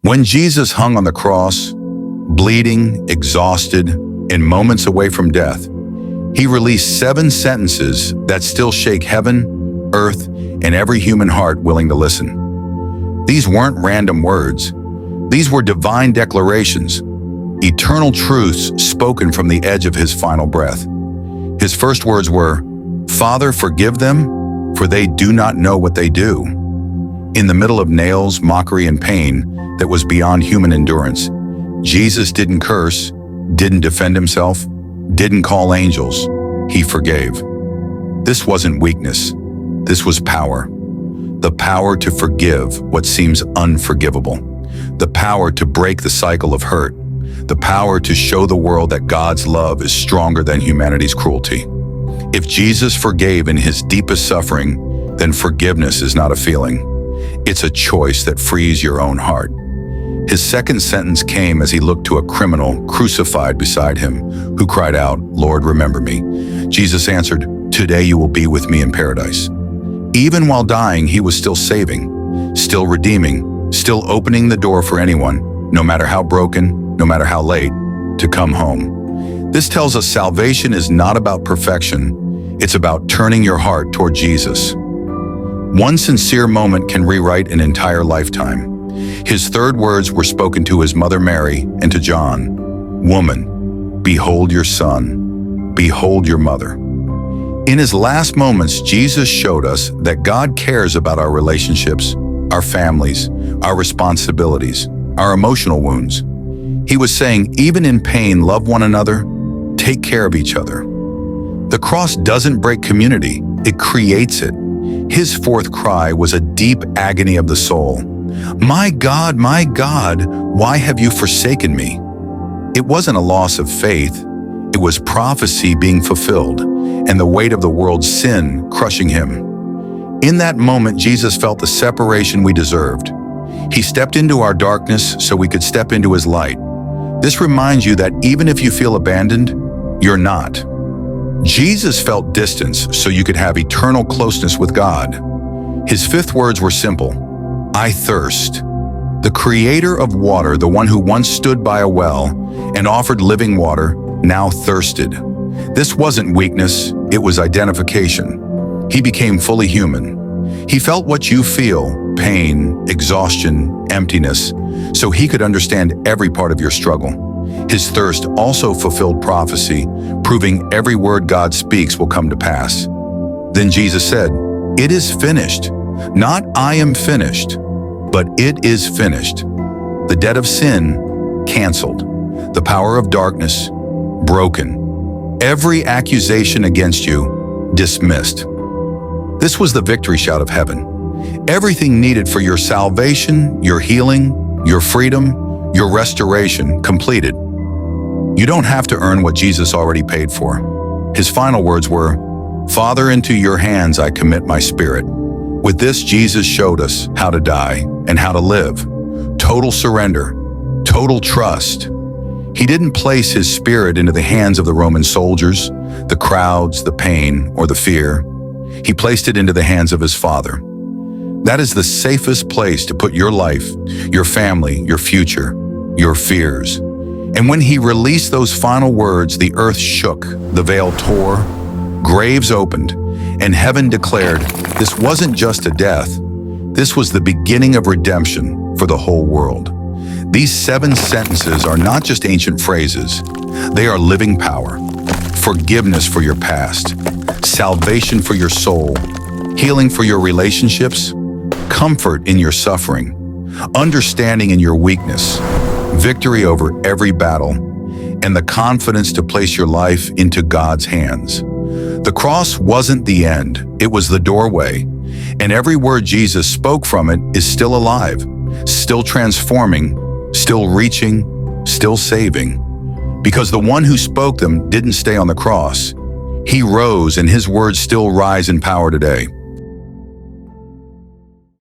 When Jesus hung on the cross, bleeding, exhausted, and moments away from death, he released 7 sentences that still shake heaven, earth, and every human heart willing to listen. These weren't random words. These were divine declarations, eternal truths spoken from the edge of his final breath. His first words were, "Father, forgive them, for they do not know what they do." In the middle of nails, mockery, and pain that was beyond human endurance, Jesus didn't curse, didn't defend himself, didn't call angels. He forgave. This wasn't weakness. This was power. The power to forgive what seems unforgivable. The power to break the cycle of hurt. The power to show the world that God's love is stronger than humanity's cruelty. If Jesus forgave in his deepest suffering, then forgiveness is not a feeling. It's a choice that frees your own heart. His second sentence came as he looked to a criminal crucified beside him, who cried out, "Lord, remember me." Jesus answered, "Today you will be with me in paradise." Even while dying, he was still saving, still redeeming, still opening the door for anyone, no matter how broken, no matter how late, to come home. This tells us salvation is not about perfection. It's about turning your heart toward Jesus. One sincere moment can rewrite an entire lifetime. His third words were spoken to his mother Mary and to John. "Woman, behold your son, behold your mother." In his last moments, Jesus showed us that God cares about our relationships, our families, our responsibilities, our emotional wounds. He was saying, even in pain, love one another, take care of each other. The cross doesn't break community, it creates it. His fourth cry was a deep agony of the soul. My God, why have you forsaken me?" It wasn't a loss of faith. It was prophecy being fulfilled, and the weight of the world's sin crushing him. In that moment, Jesus felt the separation we deserved. He stepped into our darkness so we could step into his light. This reminds you that even if you feel abandoned, you're not. Jesus felt distance so you could have eternal closeness with God. His fifth words were simple: "I thirst." The creator of water, the one who once stood by a well and offered living water, now thirsted. This wasn't weakness, it was identification. He became fully human. He felt what you feel, pain, exhaustion, emptiness, so he could understand every part of your struggle. His thirst also fulfilled prophecy, proving every word God speaks will come to pass. Then Jesus said, "It is finished." Not "I am finished," but "it is finished." The debt of sin canceled. The power of darkness broken. Every accusation against you dismissed. This was the victory shout of heaven. Everything needed for your salvation, your healing, your freedom, your restoration completed. You don't have to earn what Jesus already paid for. His final words were, "Father, into your hands I commit my spirit." With this, Jesus showed us how to die and how to live. Total surrender, total trust. He didn't place his spirit into the hands of the Roman soldiers, the crowds, the pain, or the fear. He placed it into the hands of his Father. That is the safest place to put your life, your family, your future, your fears. And when he released those final words, the earth shook, the veil tore, graves opened, and heaven declared this wasn't just a death. This was the beginning of redemption for the whole world. These 7 sentences are not just ancient phrases. They are living power. Forgiveness for your past, salvation for your soul, healing for your relationships, comfort in your suffering, understanding in your weakness, victory over every battle, and the confidence to place your life into God's hands. The cross wasn't the end, it was the doorway, and every word Jesus spoke from it is still alive, still transforming, still reaching, still saving. Because the one who spoke them didn't stay on the cross. He rose, and his words still rise in power today.